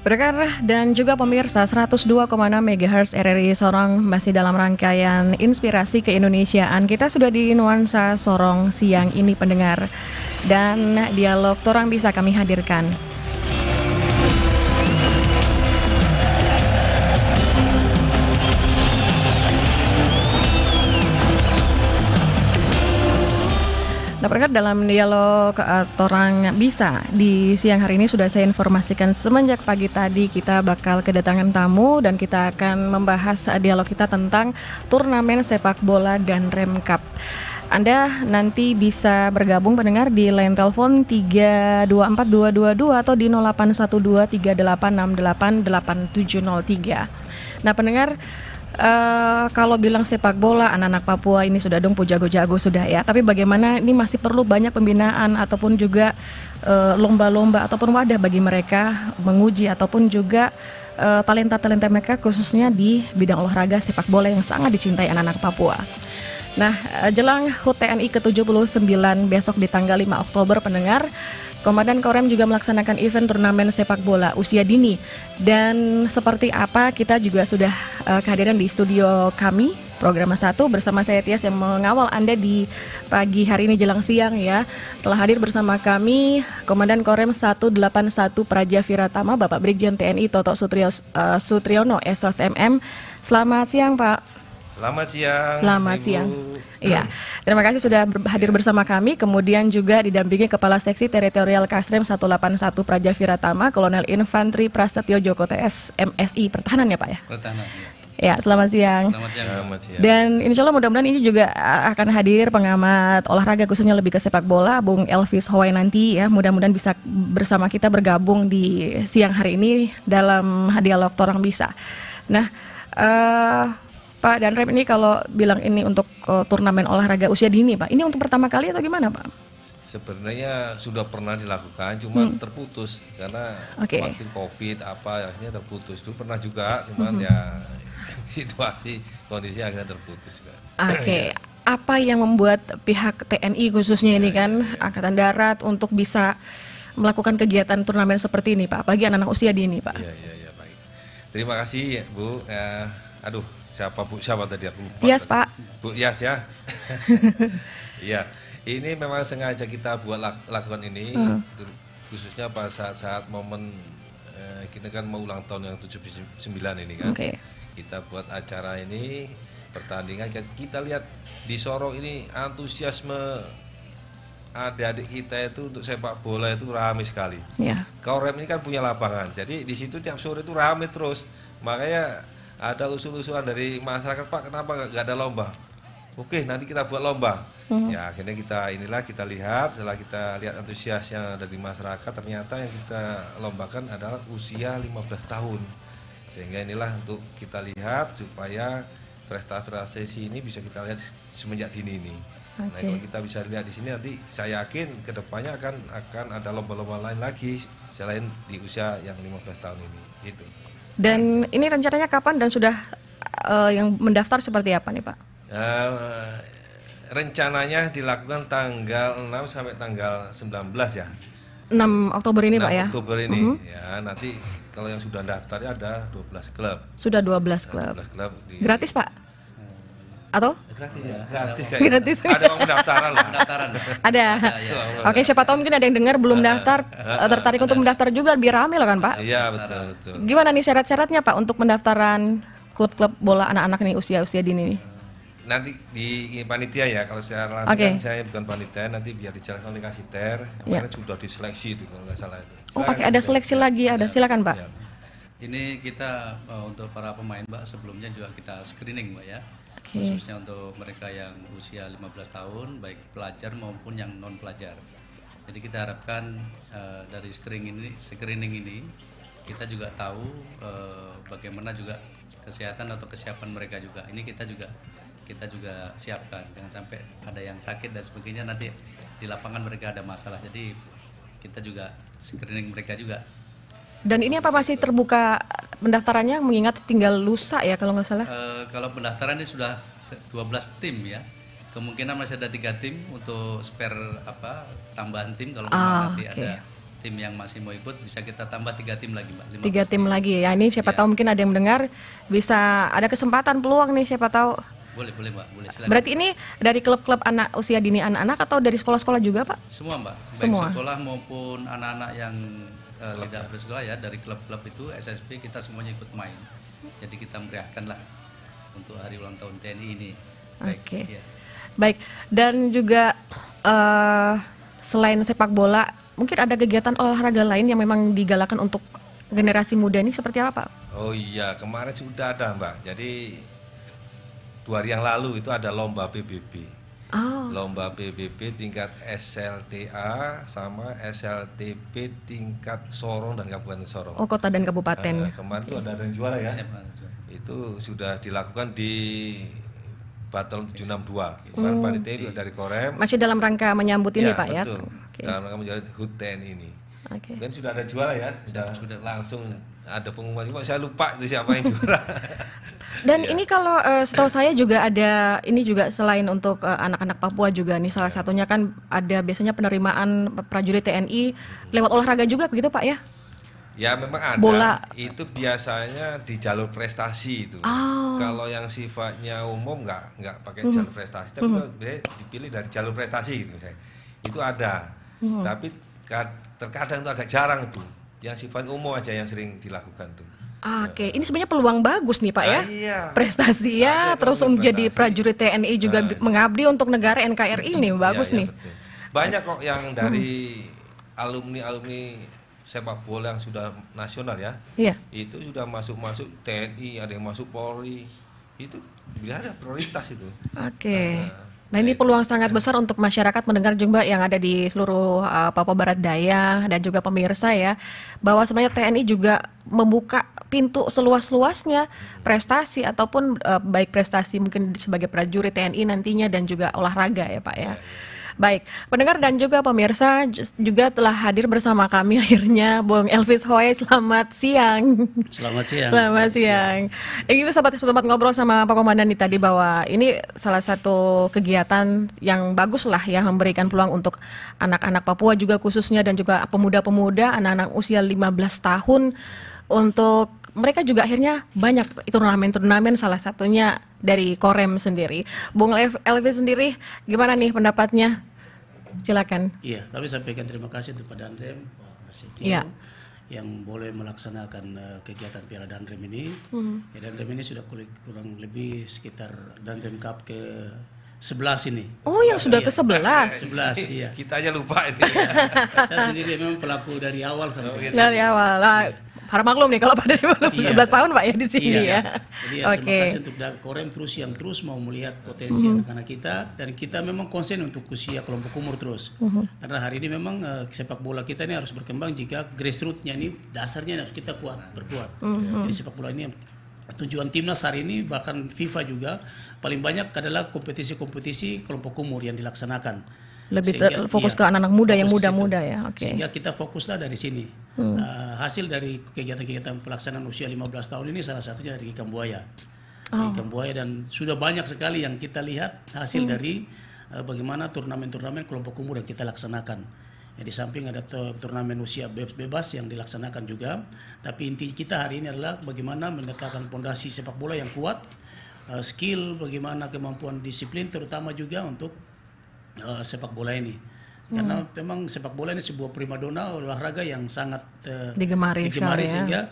Pendengar dan juga pemirsa 102,6 MHz RRI Sorong masih dalam rangkaian Inspirasi Keindonesiaan. Kita sudah di nuansa Sorong siang ini pendengar. Dan dialog Torang Bisa kami hadirkan. Nah, pendengar, dalam dialog Torang Bisa di siang hari ini sudah saya informasikan semenjak pagi tadi kita bakal kedatangan tamu dan kita akan membahas dialog kita tentang turnamen sepak bola dan Rem Cup. Anda nanti bisa bergabung pendengar di line telepon 324222 atau di 081238688703. Nah, pendengar, kalau bilang sepak bola anak-anak Papua ini sudah dong jago-jago sudah ya. Tapi bagaimana ini masih perlu banyak pembinaan ataupun juga lomba-lomba ataupun wadah bagi mereka menguji ataupun juga talenta-talenta mereka khususnya di bidang olahraga sepak bola yang sangat dicintai anak-anak Papua. Nah, jelang HUT TNI ke-79 besok di tanggal 5 Oktober pendengar, Komandan Korem juga melaksanakan event turnamen sepak bola usia dini. Dan seperti apa kita juga sudah kehadiran di studio kami, Program 1 bersama saya Tias yang mengawal Anda di pagi hari ini jelang siang ya. Telah hadir bersama kami Komandan Korem 181 Praja Viratama, Bapak Brigjen TNI Toto Sutriono SOSMM. Selamat siang Pak. Selamat siang. Selamat siang. Iya, terima kasih sudah hadir bersama kami. Kemudian juga didampingi Kepala Seksi Teritorial Kasrem 181 Praja Viratama, Kolonel Infantri Prasetyo Joko TS MSI Pertahanan ya Pak ya? Pertahanan. Ya, selamat siang. Selamat siang. Selamat siang. Dan insya Allah mudah-mudahan ini juga akan hadir pengamat olahraga khususnya lebih ke sepak bola, Bung Elvis Howai nanti ya. Mudah-mudahan bisa bersama kita bergabung di siang hari ini dalam dialog Torang Bisa. Nah, Pak dan Rem, ini kalau bilang ini untuk turnamen olahraga usia dini Pak, ini untuk pertama kali atau gimana Pak? Sebenarnya sudah pernah dilakukan, cuma terputus karena waktu COVID akhirnya terputus. Itu pernah juga, cuman ya situasi kondisi akhirnya terputus. Oke. Apa yang membuat pihak TNI khususnya ini kan Angkatan Darat untuk bisa melakukan kegiatan turnamen seperti ini Pak, apalagi anak-anak usia dini Pak? Iya, baik. Terima kasih Bu. Siapa Bu? Siapa tadi aku lupa. Tias Pak. Bu Yas ya. Iya, ini memang sengaja kita buat lakukan ini, khususnya pada saat momen kita kan mau ulang tahun yang 79 ini kan. Kita buat acara ini, pertandingan, kita lihat di Sorong ini antusiasme adik-adik kita itu untuk sepak bola itu ramai sekali. Korem ini kan punya lapangan, jadi di situ tiap sore itu ramai terus. Makanya ada usul-usulan dari masyarakat, Pak, kenapa nggak ada lomba? Oke, nanti kita buat lomba. Ya akhirnya kita lihat, setelah kita lihat antusias yang ada di masyarakat, ternyata yang kita lombakan adalah usia 15 tahun. Sehingga inilah untuk kita lihat supaya prestasi ini bisa kita lihat semenjak dini ini. Nah, kalau kita bisa lihat di sini nanti saya yakin kedepannya akan ada lomba-lomba lain lagi selain di usia yang 15 tahun ini, gitu. Dan ini rencananya kapan dan sudah yang mendaftar seperti apa nih Pak? Rencananya dilakukan tanggal 6 sampai tanggal 19 ya. 6 Oktober ini 6 Pak ya? 6 Oktober ini ya, nanti kalau yang sudah daftarnya ada 12 klub. Sudah 12 klub. 12 klub Gratis Pak? Atau? Gratis ya? Gratis kayaknya. Gratis. Ada pendaftaran lah. Ada. Oke, siapa tahu mungkin ada yang dengar belum daftar, tertarik untuk mendaftar juga, lebih ramai loh kan Pak? Iya, betul. Gimana nih syarat-syaratnya Pak untuk pendaftaran klub-klub bola anak-anak nih usia-usia dini nih? Nanti di panitia ya, kalau secara langsung kan saya bukan panitia, nanti biar dijelaskan oleh Kasiter. Kemarin sudah diseleksi itu kalau nggak salah itu. Oh, pakai ada seleksi lagi, ada, silakan Pak. Ini kita untuk para pemain Mbak, sebelumnya juga kita screening Mbak ya. Khususnya untuk mereka yang usia 15 tahun, baik pelajar maupun yang non pelajar. Jadi kita harapkan dari screening ini kita juga tahu bagaimana juga kesehatan atau kesiapan mereka juga. Ini kita juga siapkan, jangan sampai ada yang sakit dan sebagainya nanti di lapangan mereka ada masalah. Jadi kita juga screening mereka juga. Dan ini apa masih terbuka pendaftarannya, mengingat tinggal lusa ya kalau nggak salah? Kalau pendaftaran ini sudah 12 tim ya. Kemungkinan masih ada 3 tim untuk spare tambahan tim kalau nanti ada tim yang masih mau ikut bisa kita tambah 3 tim lagi Mbak. 3 tim lagi ya. Ini siapa tahu mungkin ada yang mendengar bisa ada kesempatan peluang nih, siapa tahu. Boleh Mbak, boleh silakan. Berarti ini dari klub-klub anak usia dini anak-anak atau dari sekolah-sekolah juga Pak? Semua Mbak, baik Semua. sekolah maupun anak-anak yang tidak bersekolah ya, dari klub-klub itu SSB kita semuanya ikut main. Jadi kita meriahkan lah untuk hari ulang tahun TNI ini. Oke. Ya. Baik, dan juga selain sepak bola, mungkin ada kegiatan olahraga lain yang memang digalakan untuk generasi muda ini seperti apa Pak? Oh iya, kemarin sudah ada Mbak. Jadi 2 hari yang lalu itu ada lomba PBB. Lomba PBB tingkat SLTA sama SLTP tingkat Sorong dan Kabupaten Sorong. Oh, kota dan kabupaten. Kemarin itu ada yang juara ya. Siapa? Itu sudah dilakukan di Battle 762. Kemarin panitia juga dari Korem. Masih dalam rangka menyambut ini Ya, Pak ya? betul. Oke. Dalam rangka menjalani HUT TNI ini. Oke. Kan sudah ada juara ya, sudah langsung ada pengumuman. Cuma saya lupa itu siapa yang juara. Dan ini kalau setahu saya juga ada, ini juga selain untuk anak-anak Papua juga nih, salah satunya kan ada biasanya penerimaan prajurit TNI lewat olahraga juga begitu Pak ya? Ya memang ada. Bola. Itu biasanya di jalur prestasi itu. Kalau yang sifatnya umum nggak pakai jalur prestasi, tapi dipilih dari jalur prestasi gitu misalnya. Itu ada. Tapi terkadang itu agak jarang itu. Yang sifat umum aja yang sering dilakukan tuh. Oke, ini sebenarnya peluang bagus nih Pak ya. Iya. Prestasi ya, terus menjadi prajurit TNI juga mengabdi untuk negara NKRI ini, bagus Iya, nih. betul. Banyak kok yang dari alumni sepak bola yang sudah nasional ya. Iya. Itu sudah masuk TNI, ada yang masuk Polri. Itu ada prioritas itu. Oke. Nah ini peluang sangat besar untuk masyarakat mendengar juga yang ada di seluruh Papua Barat Daya dan juga pemirsa ya, bahwa sebenarnya TNI juga membuka pintu seluas-luasnya prestasi ataupun baik prestasi mungkin sebagai prajurit TNI nantinya dan juga olahraga ya Pak ya. Baik, pendengar dan juga pemirsa juga telah hadir bersama kami akhirnya Bung Elvis Hoy, selamat siang. Selamat siang. Selamat siang. Ini sempat ngobrol sama Pak Komandan nih tadi bahwa ini salah satu kegiatan yang bagus lah ya, memberikan peluang untuk anak-anak Papua juga khususnya dan juga pemuda-pemuda, anak-anak usia 15 tahun untuk mereka juga akhirnya banyak turnamen-turnamen, salah satunya dari Korem sendiri. Bung Elvis sendiri gimana nih pendapatnya? Silakan. Iya, kami sampaikan terima kasih kepada Danrem, Pak Prasetyo, yang boleh melaksanakan kegiatan Piala Danrem ini. Ya, Danrem ini sudah kurang lebih sekitar Danrem Cup ke 11 ini. Oh, yang sudah ke 11. 11, iya. Kita aja lupa ini. Saya sendiri memang pelaku dari awal sampai Dari awal lah. Harap maklum nih kalau pada 11 tahun Pak ya di sini ya. Jadi terima kasih untuk Korem terus mau melihat potensi anak-anak kita, dan kita memang konsen untuk usia kelompok umur terus. Karena hari ini memang sepak bola kita ini harus berkembang jika grassroots-nya ini dasarnya harus kita berkuat. Jadi sepak bola ini tujuan timnas hari ini, bahkan FIFA juga paling banyak adalah kompetisi-kompetisi kelompok umur yang dilaksanakan. Lebih fokus ke anak-anak muda yang muda-muda ya. Sehingga kita fokuslah dari sini. Hasil dari kegiatan-kegiatan pelaksanaan usia 15 tahun ini salah satunya dari ikan buaya. Ikan buaya, dan sudah banyak sekali yang kita lihat hasil dari bagaimana turnamen-turnamen kelompok umur yang kita laksanakan. Ya, di samping ada turnamen usia bebas yang dilaksanakan juga, tapi inti kita hari ini adalah bagaimana menetapkan fondasi sepak bola yang kuat, skill, bagaimana kemampuan disiplin terutama juga untuk sepak bola ini. Karena memang sepak bola ini sebuah primadona olahraga yang sangat digemari sehingga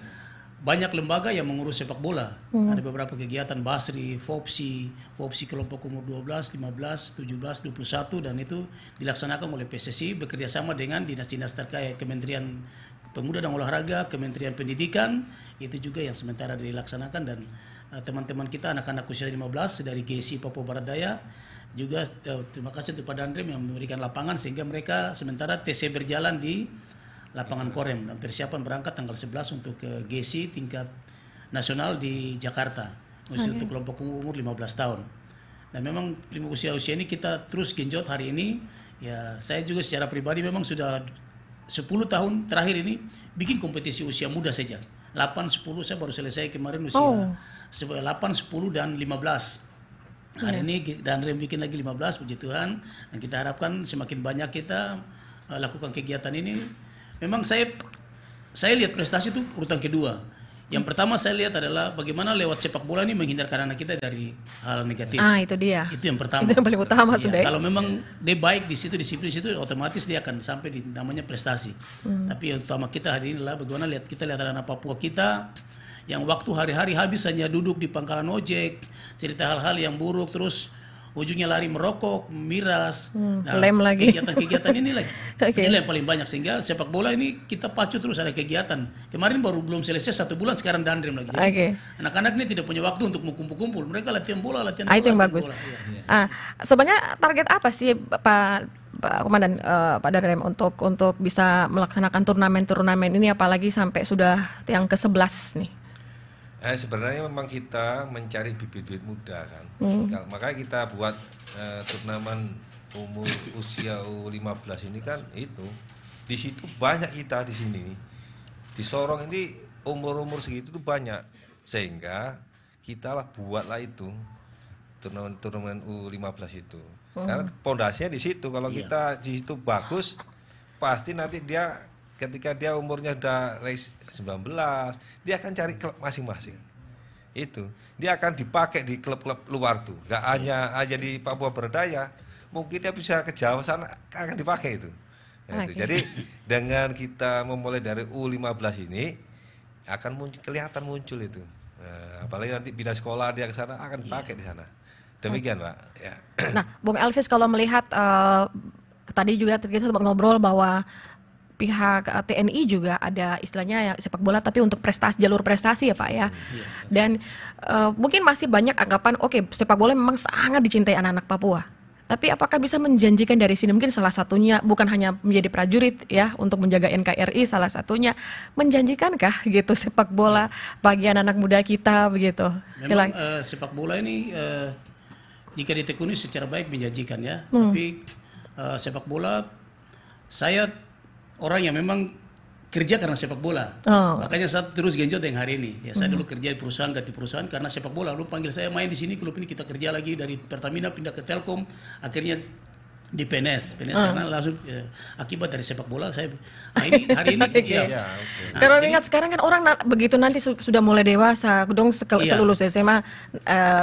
banyak lembaga yang mengurus sepak bola. Ada beberapa kegiatan Basri, FOPSI kelompok umur 12, 15, 17, 21, dan itu dilaksanakan oleh PSSI bekerjasama dengan dinas-dinas terkait, Kementerian Pemuda dan Olahraga, Kementerian Pendidikan, itu juga yang sementara dilaksanakan. Dan teman-teman kita anak-anak usia 15 dari GSI Papua Barat Daya juga terima kasih kepada Danrem yang memberikan lapangan sehingga mereka sementara TC berjalan di lapangan Korem dan persiapan berangkat tanggal 11 untuk ke GSI tingkat nasional di Jakarta untuk kelompok umur 15 tahun. Dan memang usia-usia ini kita terus genjot hari ini. Ya, saya juga secara pribadi memang sudah 10 tahun terakhir ini bikin kompetisi usia muda saja. 8, 10 saya baru selesai kemarin usia 8, 10 dan 15. Hari ini Danrem bikin lagi 15, puji Tuhan, dan kita harapkan semakin banyak kita lakukan kegiatan ini. memang saya lihat prestasi itu urutan kedua. Yang pertama saya lihat adalah bagaimana lewat sepak bola ini menghindarkan anak kita dari hal negatif. Itu dia. Itu yang pertama. Itu yang paling utama sudah. Kalau memang dia baik di situ, disiplin di situ, otomatis dia akan sampai di namanya prestasi. Tapi yang utama kita hari ini adalah bagaimana kita lihat anak Papua kita yang waktu hari-hari habis hanya duduk di pangkalan ojek, cerita hal-hal yang buruk, terus ujungnya lari merokok, miras, lem lagi. Kegiatan ini lagi. Ini yang paling banyak, sehingga sepak bola ini kita pacu terus ada kegiatan. Kemarin belum selesai 1 bulan, sekarang dandrim lagi. Jadi anak-anak ini tidak punya waktu untuk kumpul-kumpul. Mereka latihan bola. Itu yang bagus. Bola. Sebenarnya target apa sih Pak Komandan, Pak Danrem untuk bisa melaksanakan turnamen ini, apalagi sampai sudah yang ke-11 nih? Sebenarnya memang kita mencari bibit-bibit muda kan. Makanya kita buat turnamen umur usia U15 ini kan itu. Di situ banyak kita di sini. Di Sorong ini umur segitu tuh banyak. Sehingga kita buatlah itu turnamen U15 itu. Karena pondasinya di situ. Kalau kita di situ bagus, pasti nanti dia ketika dia umurnya udah 19, dia akan cari klub masing-masing. Itu, dia akan dipakai di klub-klub luar tuh. Gak hanya aja di Papua Berdaya, mungkin dia bisa ke Jawa sana akan dipakai itu. Itu. Jadi dengan kita memulai dari U15 ini akan kelihatan muncul itu. Apalagi nanti bina sekolah dia ke sana akan dipakai di sana. Demikian, Pak. Ya. Nah, Bung Elvis, kalau melihat tadi juga kita sempat ngobrol bahwa pihak TNI juga ada istilahnya yang sepak bola tapi untuk jalur prestasi ya Pak ya. Dan mungkin masih banyak anggapan sepak bola memang sangat dicintai anak-anak Papua. Tapi apakah bisa menjanjikan dari sini, mungkin salah satunya bukan hanya menjadi prajurit ya untuk menjaga NKRI, salah satunya menjanjikankah gitu sepak bola bagi anak-anak muda kita begitu? Memang sepak bola ini jika ditekuni secara baik menjanjikan ya. Tapi sepak bola saya orang yang memang kerja karena sepak bola. Makanya saya terus genjot dengan hari ini. Ya, saya dulu kerja di perusahaan, ganti perusahaan karena sepak bola. Lalu panggil saya main di sini, klub ini kita kerja lagi dari Pertamina pindah ke Telkom, akhirnya di PNS karena langsung akibat dari sepak bola saya. Nah, ini hari ini Karena ingat sekarang kan orang begitu nanti sudah mulai dewasa, dong selulus SMA,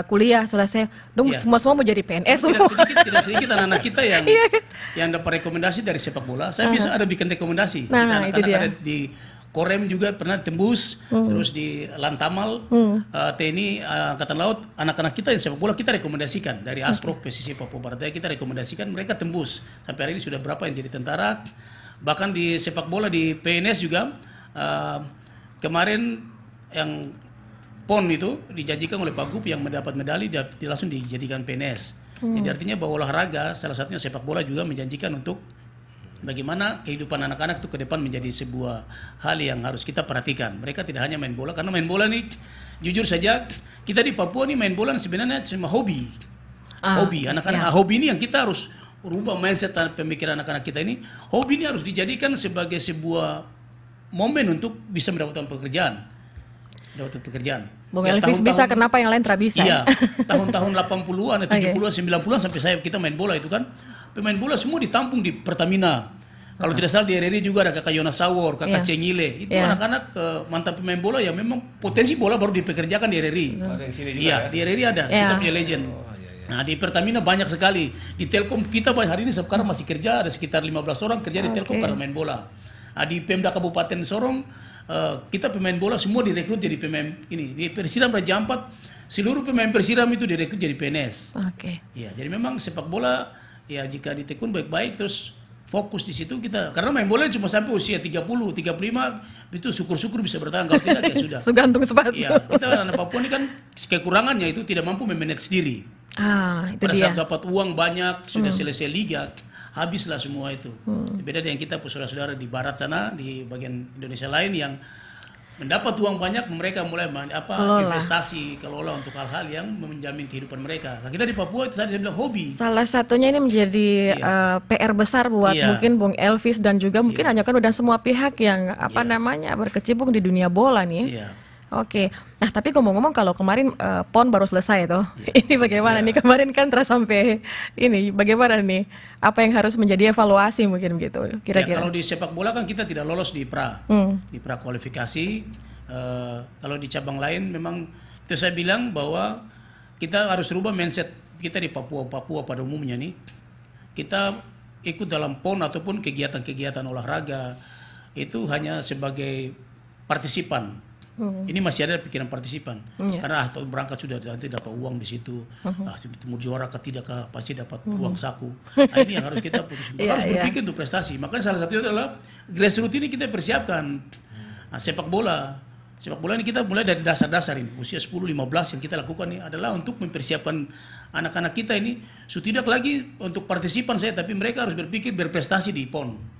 kuliah selesai, dong semua mau jadi PNS. Tidak sedikit anak-anak kita yang dapat rekomendasi dari sepak bola. Saya bisa ada bikin rekomendasi. Nah, kita anak-anak ada di Korem juga pernah tembus, terus di Lantamal, TNI, Angkatan Laut, anak-anak kita yang sepak bola kita rekomendasikan dari Asprop, PSSI Papua Barat kita rekomendasikan, mereka tembus. Sampai hari ini sudah berapa yang jadi tentara, bahkan di sepak bola di PNS juga, kemarin yang PON itu dijanjikan oleh Pak Gup yang mendapat medali, dia langsung dijadikan PNS. Jadi artinya bahwa olahraga, salah satunya sepak bola juga menjanjikan untuk bagaimana kehidupan anak-anak itu ke depan menjadi sebuah hal yang harus kita perhatikan. Mereka tidak hanya main bola, karena main bola ini jujur saja kita di Papua ini main bola sebenarnya cuma hobi. Hobi, anak-anak hobi ini yang kita harus rubah mindset pemikiran anak-anak kita ini. Hobi ini harus dijadikan sebagai sebuah momen untuk bisa mendapatkan pekerjaan. Bung Elvis bisa, kenapa yang lain tidak bisa? Iya, tahun-tahun 80-an, 70-an, 90-an sampai kita main bola itu kan. Pemain bola semua ditampung di Pertamina. Kalau tidak salah di RRI juga ada kakak Yonas Sawor, kakak Cengile. Itu anak-anak mantan pemain bola yang memang potensi bola baru dipekerjakan di RRI. Iya, di RRI ada. Kita punya legend. Nah, di Pertamina banyak sekali. Di Telkom kita hari ini sekarang masih kerja, ada sekitar 15 orang kerja di Telkom karena main bola. Nah, di Pemda Kabupaten Sorong, kita pemain bola semua direkrut jadi pemain ini. Di Persiram Raja Ampat, seluruh pemain Persiram itu direkrut jadi PNS. Iya, jadi memang sepak bola ya jika ditekun baik-baik terus fokus di situ kita, karena main bola cuma sampai usia 30, 35 itu syukur-syukur bisa bertahan, kalau tidak ya sudah. Segantung sepatu. Iya, kita anak Papua ini kan kekurangannya itu tidak mampu memanage sendiri. Itu pada dia. saat dapat uang banyak sudah selesai liga, habislah semua itu. Beda dengan kita saudara-saudara di barat sana, di bagian Indonesia lain yang mendapat uang banyak, mereka mulai investasi, kelola untuk hal-hal yang menjamin kehidupan mereka. Nah, kita di Papua itu saya bilang hobi. Salah satunya ini menjadi PR besar buat mungkin Bung Elvis dan juga mungkin hanya kan udah semua pihak yang berkecimpung di dunia bola nih. Oke. Nah, tapi ngomong-ngomong kalau kemarin PON baru selesai tuh. Ini bagaimana nih kemarin kan terus sampai ini bagaimana nih? Apa yang harus menjadi evaluasi mungkin gitu Ya, kira-kira? kalau di sepak bola kan kita tidak lolos di di pra kualifikasi. Kalau di cabang lain memang itu saya bilang bahwa kita harus rubah mindset kita di Papua pada umumnya nih. Kita ikut dalam PON ataupun kegiatan-kegiatan olahraga itu hanya sebagai partisipan. Ini masih ada pikiran partisipan. Karena atau berangkat sudah nanti dapat uang di situ. Mau juara ke tidak pasti dapat uang saku. Nah, ini yang harus kita putus. Harus berpikir untuk prestasi. Makanya salah satunya adalah grassroots ini kita persiapkan. Nah, sepak bola ini kita mulai dari dasar-dasar ini. Usia 10-15 yang kita lakukan ini adalah untuk mempersiapkan anak-anak kita ini. Tidak lagi untuk partisipan saya, tapi mereka harus berpikir berprestasi di PON.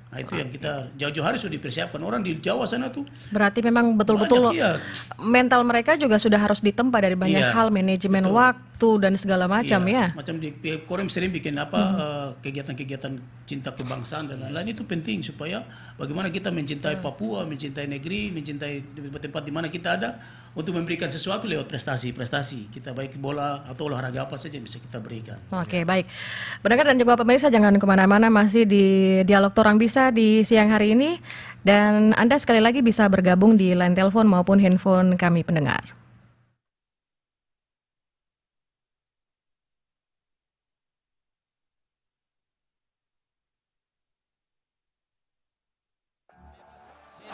Nah, itu yang kita jauh-jauh hari sudah dipersiapkan. Orang di Jawa sana tuh Berarti memang betul-betul iya. mental mereka juga sudah harus ditempa dari banyak Iya, hal, manajemen waktu dan segala macam ya. Macam di Korem sering bikin kegiatan-kegiatan cinta kebangsaan dan lain-lain, itu penting supaya bagaimana kita mencintai Papua, mencintai negeri, mencintai tempat di mana kita ada untuk memberikan sesuatu lewat prestasi kita, baik bola atau olahraga apa saja yang bisa kita berikan. Oke, baik. Pendengar dan juga pemirsa jangan kemana-mana, masih di Dialog Torang Bisa di siang hari ini. Dan Anda sekali lagi bisa bergabung di line telepon maupun handphone kami pendengar.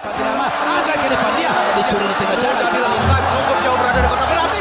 Fatinama agak ke depan dia dicuri di tengah jalan, dilakukan cukup jauh berada di kotak penalti.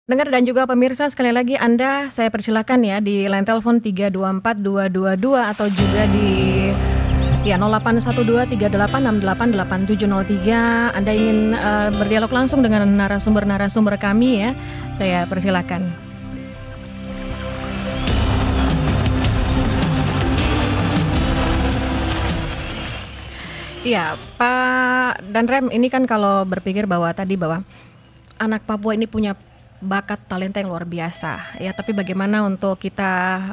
Dengar dan juga pemirsa, sekali lagi saya persilakan ya di line telepon 324222 atau juga di 081238688703. Anda ingin berdialog langsung dengan narasumber kami ya, saya persilakan. Iya, Pak dan Rem, ini kan kalau berpikir bahwa anak Papua ini punya bakat talenta yang luar biasa ya, tapi bagaimana untuk kita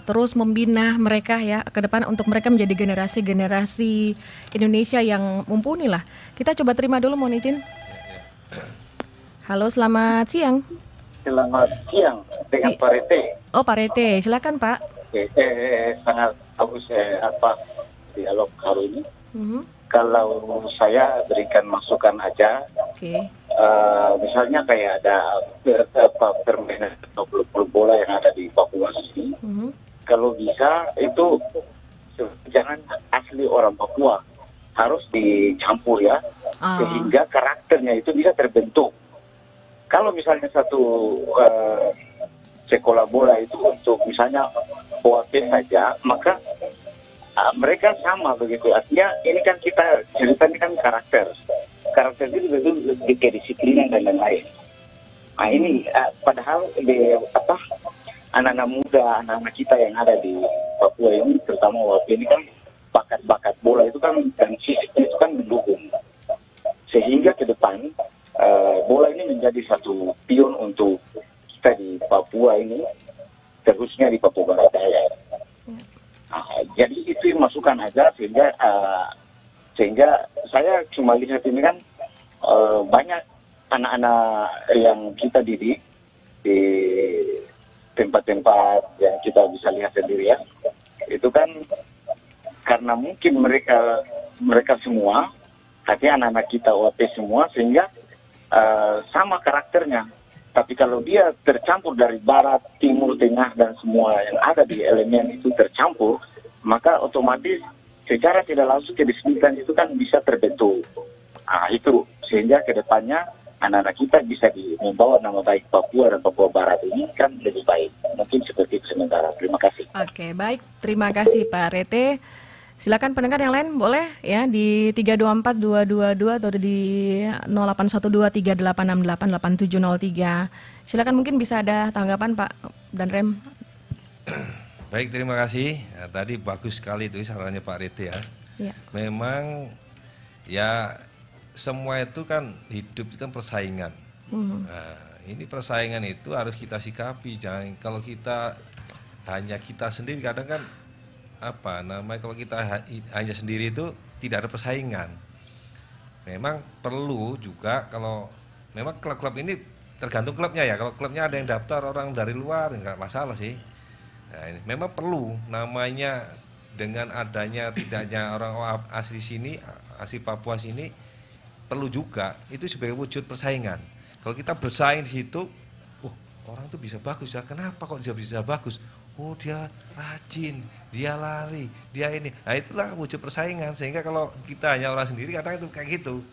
terus membina mereka ya ke depan untuk mereka menjadi generasi Indonesia yang mumpuni lah. Kita coba terima dulu, mohon izin. Halo, selamat siang. Selamat siang dengan Pak Rete. Oh, Pak Rete, silakan Pak. Sangat bagus dialog hari ini. Kalau saya berikan masukan aja. Misalnya kayak ada permainan atau klub bola yang ada di Papua sini. Kalau bisa itu jangan asli orang Papua, harus dicampur ya, sehingga karakternya itu bisa terbentuk. Kalau misalnya satu sekolah bola itu untuk misalnya OAP saja, maka mereka sama begitu. Artinya ini kan kita ceritanya kan karakter itu lebih kedisiplinan dan lain-lain. Nah ini padahal anak-anak muda, anak-anak kita yang ada di Papua ini, terutama waktu ini kan bakat-bakat bola itu kan dan fisik itu kan mendukung, sehingga ke depan bola ini menjadi satu pion untuk kita di Papua ini, khususnya di Papua Barat Daya. Nah, jadi itu masukan aja sehingga saya cuma lihat ini kan banyak anak-anak yang kita didik di tempat-tempat yang kita bisa lihat sendiri ya, itu kan karena mungkin mereka semua, artinya anak-anak kita OAP semua, sehingga sama karakternya. Tapi kalau dia tercampur dari barat, timur, tengah, dan semua yang ada di elemen itu tercampur, maka otomatis secara tidak langsung kedisiplinan itu kan bisa terbentuk. Nah, itu sehingga kedepannya anak-anak kita bisa membawa nama baik Papua dan Papua Barat ini kan lebih baik. Mungkin seperti itu sementara. Terima kasih. Oke, baik. Terima kasih Pak Rete. Silakan pendengar yang lain boleh ya di 324-222 atau di 081238688703. Silakan, mungkin bisa ada tanggapan Pak dan Rem. Baik, terima kasih. Nah, tadi bagus sekali itu sarannya Pak Rete ya. Ya. Memang ya semua itu kan hidup itu kan persaingan. Nah, ini persaingan itu harus kita sikapi. Jangan kalau kita hanya kita sendiri, kadang kan kalau kita hanya sendiri itu tidak ada persaingan. Memang perlu juga, kalau memang klub-klub ini tergantung klubnya ya. Kalau klubnya ada yang daftar orang dari luar nggak masalah sih. Nah, ini memang perlu namanya, dengan adanya tidaknya orang asli sini, asli Papua sini, perlu juga itu sebagai wujud persaingan. Kalau kita bersaing di situ, orang itu bisa bagus ya. Kenapa kok dia bisa bagus? Oh, dia rajin, dia lari, dia ini. Nah, itulah wujud persaingan. Sehingga kalau kita hanya orang sendiri, kadang itu kayak gitu.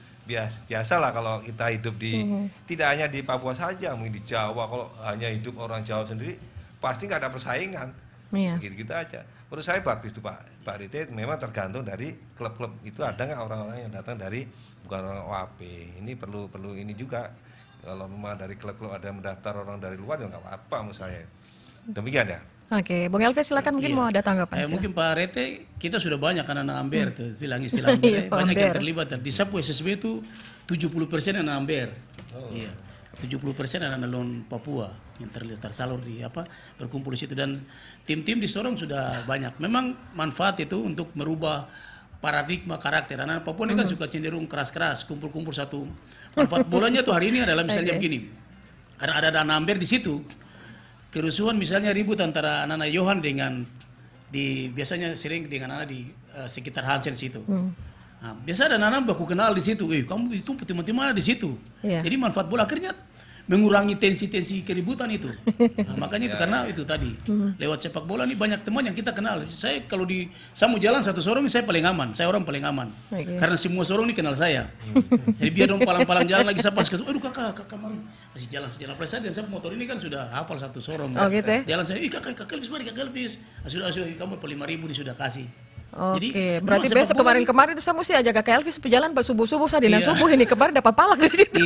Biasalah kalau kita hidup di tidak hanya di Papua saja, mungkin di Jawa. Kalau hanya hidup orang Jawa sendiri, pasti nggak ada persaingan. Gitu-gitu aja. Menurut saya bagus itu Pak Rite. Memang tergantung dari klub-klub itu, ada nggak orang-orang yang datang dari bukan orang OAP. Ini perlu ini juga. Kalau memang dari klub-klub ada yang mendaftar orang dari luar, ya nggak apa-apa menurut saya. Demikian ya. Oke, Bung Elvis silakan, mungkin mau ada tanggapan. Mungkin Pak Rete, kita sudah banyak anak Amber tuh, istilah Amber, banyak yang terlibat. Di Sapu SSB itu 70% anak Amber. Iya. 70% anak non Papua yang tersalur di berkumpul di situ, dan tim-tim di Sorong sudah banyak. Memang manfaat itu untuk merubah paradigma karakter. Anak Papua ini kan suka cenderung keras-keras, kumpul-kumpul satu. Manfaat bolanya tuh hari ini adalah misalnya begini. Karena ada anak Amber di situ. Kerusuhan misalnya ribut antara anak-anak Johan dengan biasanya sering dengan anak di sekitar Hansen situ. Nah, biasa ada anak-anak baku kenal di situ. Kamu itu teman-teman di situ. Jadi manfaat bola akhirnya mengurangi tensi-tensi keributan itu. Nah, makanya itu karena itu tadi lewat sepak bola nih banyak teman yang kita kenal. Saya kalau saya mau jalan satu Sorong, saya paling aman. Saya orang paling aman. Karena semua Sorong ini kenal saya. Jadi biar dong palang-palang jalan lagi saya pas ketemu, aduh kakak mari masih jalan presiden, dan saya motor ini kan sudah hafal satu Sorong. Gitu ya? Jalan saya, kakak Elvis mari kakak Elvis. Sudah kamu 5.000 sudah kasih. Oke, berarti besok kemarin itu saya mesti ajak Kak Elvis berjalan subuh-subuh, saya dinas subuh ini kemarin dapat palak di situ.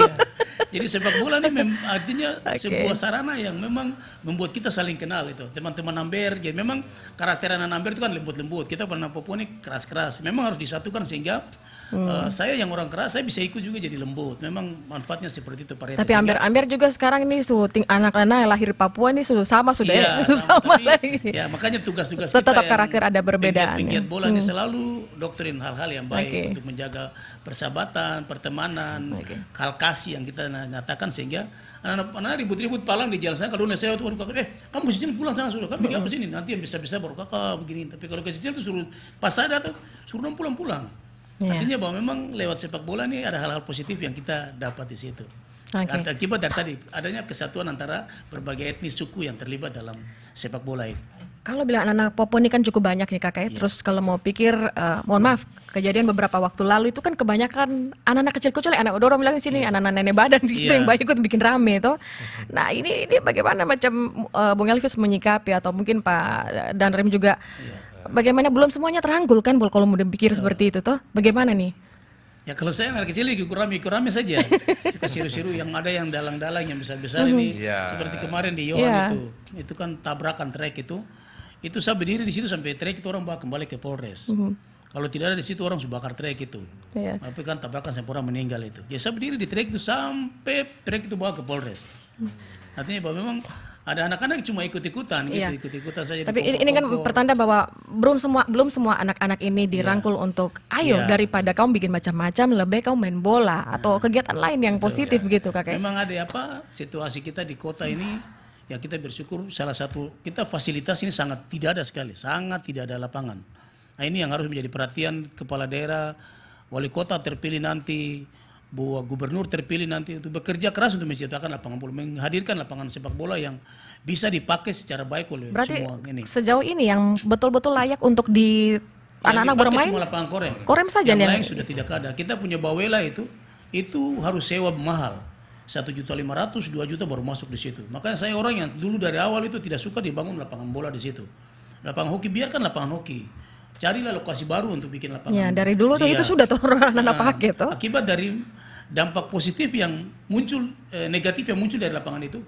Jadi sepak bola ini artinya sebuah sarana yang memang membuat kita saling kenal itu. Teman-teman Amber, jadi memang karakter anak Amber itu kan lembut-lembut. Kita pernah Papua ini keras-keras. Memang harus disatukan sehingga saya yang orang keras, saya bisa ikut juga jadi lembut. Memang manfaatnya seperti itu Pak Rete. Tapi Amber juga sekarang ini anak-anak yang lahir Papua ini sama ya. Sama lagi. Ya, makanya tugas-tugas kita tetap karakter ada perbedaan. Penggiat bola ini selalu doktrin hal-hal yang baik untuk menjaga persahabatan, pertemanan, hal kasih yang kita nyatakan, sehingga anak-anak ribut-ribut palang di jalan sana. Kalau saya tuh kamu ke sini pulang sana sudah, kami apa sini nanti yang bisa baru kakak begini. Tapi kalau ke sini tuh suruh pas ada tuh suruh pulang. Artinya bahwa memang lewat sepak bola ini ada hal-hal positif yang kita dapat di situ. Akibat dari tadi adanya kesatuan antara berbagai etnis suku yang terlibat dalam sepak bola ini. Kalau bilang anak-anak Papua ini kan cukup banyak nih kakak ya. Terus kalau mau pikir, mohon maaf, kejadian beberapa waktu lalu itu kan kebanyakan anak-anak kecil-kecil, anak orang bilang di sini anak-anak nenek badan gitu yang banyak ikut bikin rame itu. Nah ini bagaimana macam Bung Elvis menyikapi, atau mungkin Pak dan Rem juga, bagaimana belum semuanya terangkul kan kalau mau pikir seperti itu toh, bagaimana nih? Ya kalau saya anak kecil ikut rame saja. Suka siru-siru, yang ada yang dalang-dalang yang besar-besar ini. Seperti kemarin di Yohan itu kan tabrakan trek itu. Itu saya berdiri di situ sampai trek itu orang bawa kembali ke Polres. Kalau tidak ada di situ orang sudah bakar trek itu. Tapi kan tabrakan sampai orang meninggal itu. Ya saya berdiri di trek itu sampai trek itu bawa ke Polres. Artinya bahwa memang ada anak-anak cuma ikut-ikutan gitu, ikut-ikutan saja. Tapi ini kan pertanda bahwa belum semua anak-anak ini dirangkul untuk daripada kamu bikin macam-macam, lebih kamu main bola atau kegiatan lain yang positif gitu kakek. Memang ada situasi kita di kota ini ya kita bersyukur salah satu kita fasilitas ini sangat tidak ada sekali, sangat tidak ada lapangan. Nah ini yang harus menjadi perhatian kepala daerah, wali kota terpilih nanti, bahwa gubernur terpilih nanti untuk bekerja keras untuk menciptakan lapangan bola, menghadirkan lapangan sepak bola yang bisa dipakai secara baik oleh semua ini. Sejauh ini yang betul-betul layak untuk di anak-anak bermain cuma lapangan korem. Korem saja yang lain sudah tidak ada. Kita punya bawela itu harus sewa mahal. 1.500.000, 2 juta baru masuk di situ. Makanya saya orang yang dulu dari awal itu tidak suka dibangun lapangan bola di situ. Lapangan hoki biarkan lapangan hoki. Carilah lokasi baru untuk bikin lapangan. Ya, dari dulu tuh itu sudah tuh anak-anak pakai tuh. Akibat dari dampak positif yang muncul, negatif yang muncul dari lapangan itu,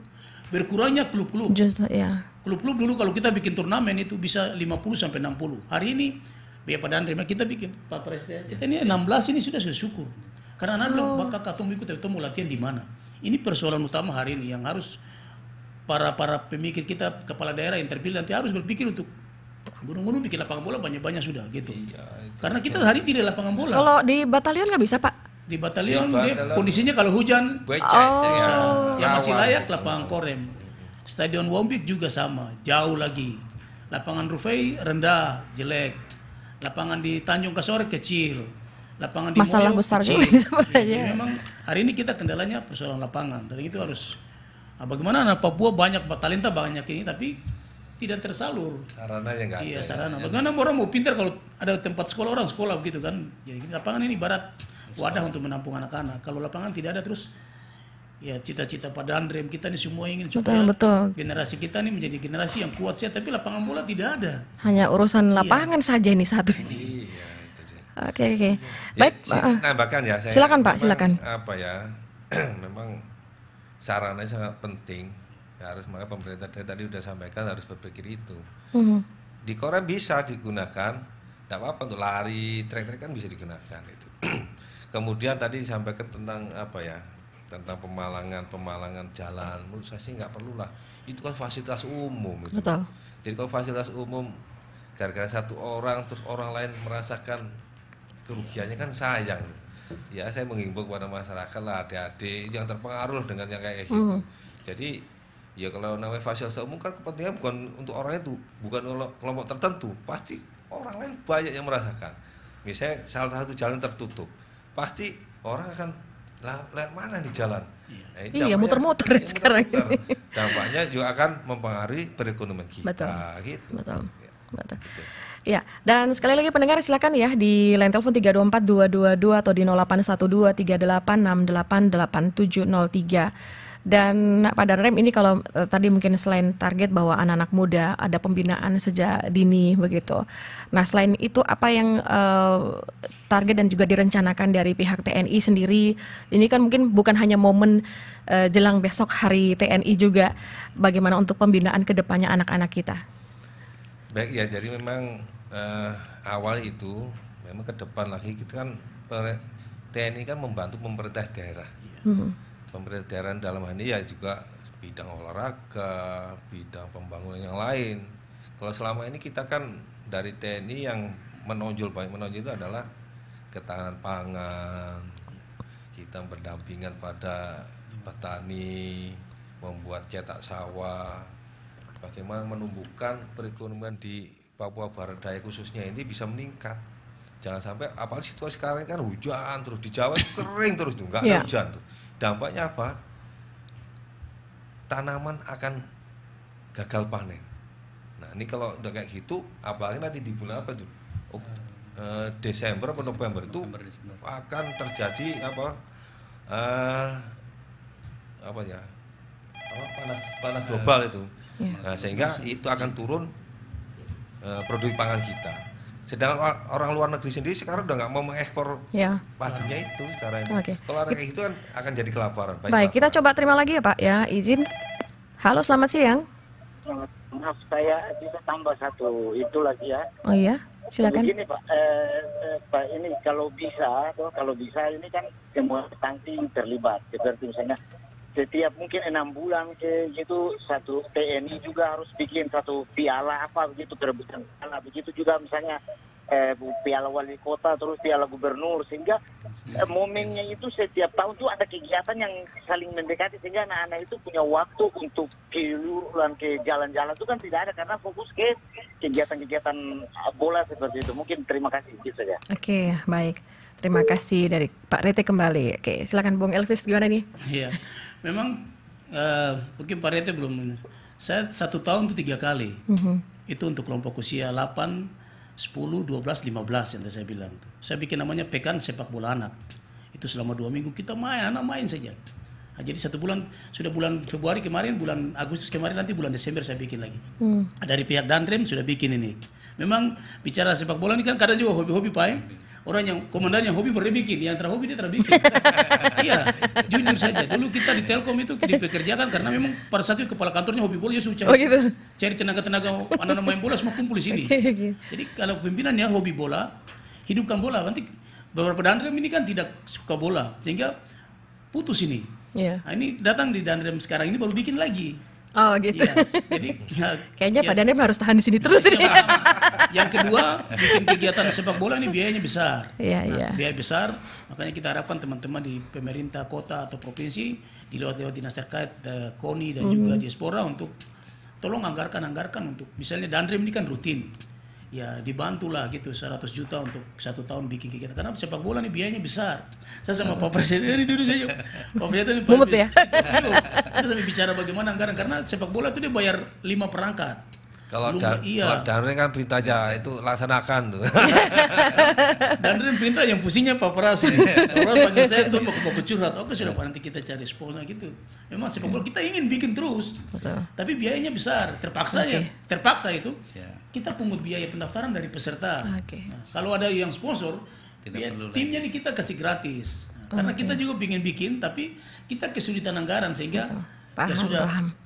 berkurangnya klub-klub. Ya. Klub-klub dulu kalau kita bikin turnamen itu bisa 50 sampai 60. Hari ini, Pak Dandri, kita bikin Pak Presiden, kita ini 16 ini sudah syukur. Karena anak bilang, bakal ketemu ikut ketemu latihan di mana. Ini persoalan utama hari ini yang harus para pemikir kita, kepala daerah yang terpilih nanti harus berpikir untuk gunung-gunung bikin lapangan bola banyak-banyak sudah gitu. Karena kita hari tidak lapangan bola. Kalau di batalion nggak bisa Pak? Di batalion kondisinya kalau hujan yang masih layak lapangan korem. Stadion Wombik juga sama, jauh lagi. Lapangan Rufai rendah, jelek. Lapangan di Tanjung Kasore kecil. Lapangan di masalah Moyo besar kecil. juga sebenarnya. Memang hari ini kita kendalanya persoalan lapangan. Dan itu harus bagaimana anak Papua banyak talenta banyak ini tapi tidak tersalur. Sarananya nggak ada. Iya, sarana. Bagaimana orang mau pintar kalau ada tempat sekolah orang sekolah begitu kan? Jadi lapangan ini ibarat wadah untuk menampung anak-anak. Kalau lapangan tidak ada terus ya cita-cita Pak Dandrem kita ini semua ingin supaya generasi kita ini menjadi generasi yang kuat tapi lapangan bola tidak ada. Hanya urusan lapangan saja ini satu ini. Iya, itu dia. Oke. Baik, nambahkan ya saya. Silakan Pak, silakan. Apa ya? Memang sarananya sangat penting. Harus, maka pemerintah tadi sudah sampaikan harus berpikir itu. Di korem bisa digunakan, tidak apa-apa untuk lari, trek-trek kan bisa digunakan itu. Kemudian tadi disampaikan tentang apa ya, tentang pemalangan jalan. Menurut saya sih nggak perlu lah. Itu kan fasilitas umum. Itu. Betul. Jadi kalau fasilitas umum gara-gara satu orang terus orang lain merasakan kerugiannya kan sayang. Ya saya menghimbau kepada masyarakat lah, adik-adik yang terpengaruh dengan yang kayak gitu. Jadi ya kalau namanya fasilitas umum kan kepentingan bukan untuk orang itu, bukan kelompok tertentu, pasti orang lain banyak yang merasakan. Misalnya salah satu jalan tertutup, pasti orang akan lihat mana nih jalan. Iya, muter-muter sekarang. Dampaknya juga akan mempengaruhi perekonomian kita. Betul. Gitu. Betul. Ya, dan sekali lagi pendengar silakan ya di line telepon 324-222 atau di 081238888703. Dan Pak Dandrem ini kalau tadi mungkin selain target bahwa anak-anak muda ada pembinaan sejak dini begitu. Nah selain itu apa yang target dan juga direncanakan dari pihak TNI sendiri? Ini kan mungkin bukan hanya momen jelang besok hari TNI juga, bagaimana untuk pembinaan kedepannya anak-anak kita? Baik ya, jadi memang awal itu memang ke depan lagi kita kan TNI kan membantu pemerintah daerah. Pemerintah daerah dalam hal ini ya juga bidang olahraga, bidang pembangunan yang lain. Kalau selama ini kita kan dari TNI yang menonjol itu adalah ketahanan pangan, kita berdampingan pada petani, membuat cetak sawah, bagaimana menumbuhkan perekonomian di Papua Barat Daya khususnya ini bisa meningkat. Jangan sampai apalagi situasi sekarang kan hujan terus di Jawa itu kering terus tuh, nggak ada hujan tuh. Dampaknya apa? Tanaman akan gagal panen. Nah ini kalau udah kayak gitu, apalagi nanti di bulan apa itu? Desember atau November itu akan terjadi panas global itu. Nah sehingga itu akan turun produk pangan kita. Sedangkan orang luar negeri sendiri sekarang udah nggak mau mengekspor padinya itu sekarang itu. Kalau ada kayak gitu kan akan jadi kelaparan. Baik, kita coba terima lagi ya Pak ya, izin. Halo, selamat siang. Maaf, saya bisa tambah satu itu lagi ya. Oh iya, silakan. Begini Pak, Pak ini kalau bisa ini kan semua instansi terlibat. Seperti misalnya setiap mungkin 6 bulan gitu satu TNI juga harus bikin satu piala apa begitu, perebutan piala begitu juga misalnya Piala Wali Kota, terus Piala Gubernur, sehingga momennya itu setiap tahun tuh ada kegiatan yang saling mendekati, sehingga anak-anak itu punya waktu untuk keluar ke jalan-jalan itu kan tidak ada, karena fokus ke kegiatan-kegiatan bola seperti itu. Mungkin terima kasih gitu saja. Oke, baik. Terima kasih dari Pak Rete kembali. Oke, silakan Bung Elvis, gimana nih? Iya, memang mungkin Pak Rete belum. Saya 1 tahun itu 3 kali. Itu untuk kelompok usia 8, 10, 12, 15 yang saya bilang. Saya bikin namanya Pekan Sepak Bola Anak. Itu selama 2 minggu kita anak main saja. Nah, jadi 1 bulan, sudah bulan Februari kemarin, bulan Agustus kemarin, nanti bulan Desember saya bikin lagi. Dari pihak Danrem sudah bikin ini. Memang bicara sepak bola ini kan kadang juga hobi-hobi Pak. Orang yang komandan yang hobi baru bikin, yang terhobi dia terbikin. Iya, jujur saja. Dulu kita di Telkom itu dipekerjakan karena memang pada saat itu kepala kantornya hobi bola, ya sudah cari tenaga-tenaga anak-anak main bola semua kumpul di sini. Jadi kalau pimpinannya hobi bola, hidupkan bola. Nanti beberapa Danrem ini kan tidak suka bola, sehingga putus ini. Nah, ini datang di Danrem sekarang ini baru bikin lagi. Oh gitu. Ya, jadi kayaknya Pak Danrem harus tahan di sini terus. Yang kedua, bikin kegiatan sepak bola ini biayanya besar. Iya. Biaya besar, makanya kita harapkan teman-teman di pemerintah kota atau provinsi, di lewat dinas terkait, KONI dan juga Diaspora untuk tolong anggarkan untuk misalnya Danrem ini kan rutin. Ya dibantulah gitu 100 juta untuk 1 tahun bikin kegiatan, karena sepak bola ini biayanya besar. Saya sama Pak Presiden ini dulu saja, Pak Presiden Mumut ya. Kita sampai bicara bagaimana anggaran, karena sepak bola itu dia bayar 5 perangkat. Kalau Danrem kan perintah aja itu laksanakan tuh. Danrem perintah, yang pusingnya Pak Pras. Orang panggil saya tuh mau curhat, oke sudah Pak, nanti kita cari sponsornya gitu. Memang sepak bola kita ingin bikin terus, tapi biayanya besar, terpaksa itu. Kita pungut biaya pendaftaran dari peserta. Nah, kalau ada yang sponsor, timnya nih kita kasih gratis. Karena kita juga ingin bikin, tapi kita kesulitan anggaran sehingga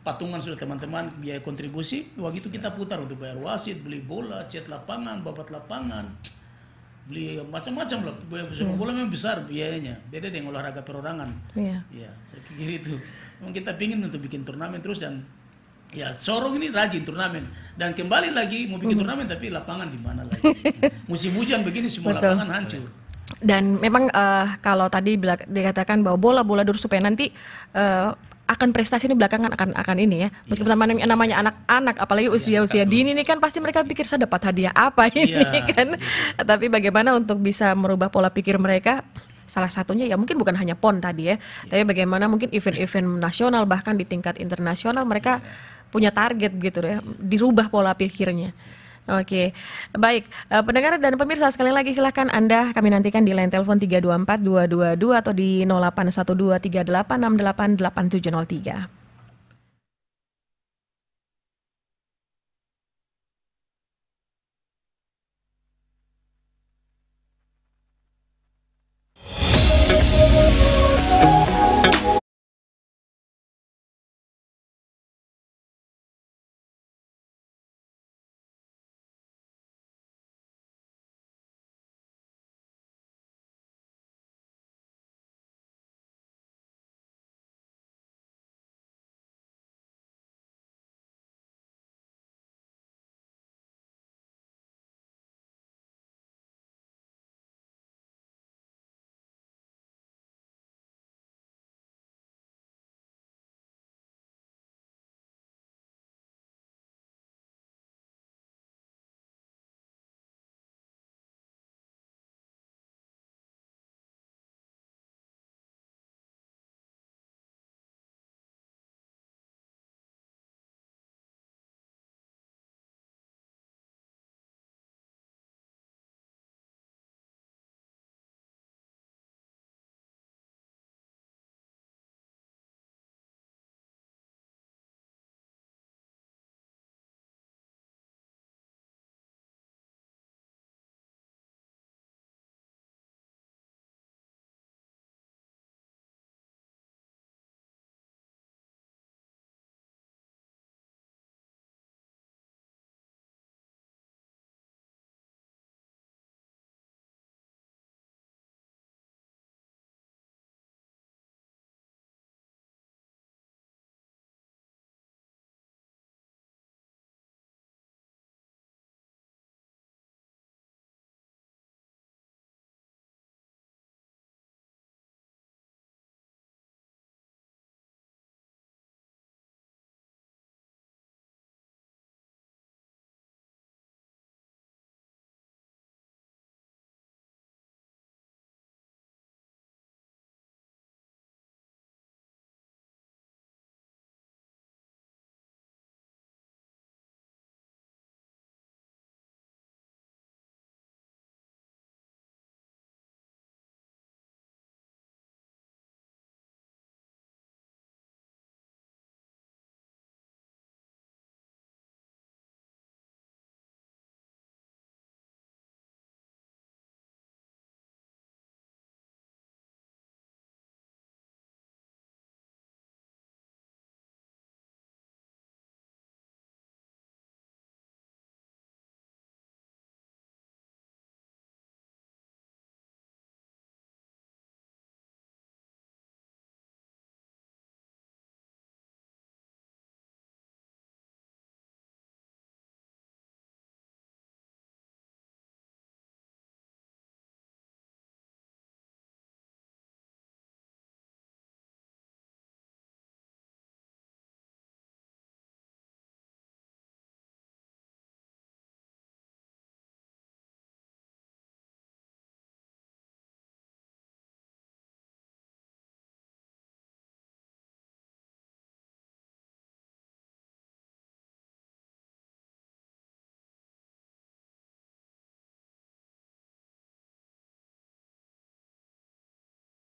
patungan sudah teman-teman biaya kontribusi, uang itu kita putar untuk bayar wasit, beli bola, cat lapangan, babat lapangan, beli macam-macam lah. Sepak bola memang besar biayanya, beda dengan olahraga perorangan. Ya, saya pikir itu. Memang kita ingin untuk bikin turnamen terus, dan ya Sorong ini rajin turnamen, dan kembali lagi mau bikin turnamen tapi lapangan di mana lagi? Musim hujan begini semua lapangan hancur. Dan memang kalau tadi dikatakan bahwa bola dulu supaya nanti akan prestasi ini belakangan akan ini ya. Meskipun namanya anak-anak, apalagi usia dini ini kan pasti mereka pikir saya dapat hadiah apa ini kan. Tapi bagaimana untuk bisa merubah pola pikir mereka? Salah satunya ya mungkin bukan hanya PON tadi ya, tapi bagaimana mungkin event-event nasional, bahkan di tingkat internasional mereka punya target gitu ya, dirubah pola pikirnya. Oke, baik. Pendengar dan pemirsa sekali lagi silahkan Anda kami nantikan di line telepon 324 222 atau di 0812 3868 8703.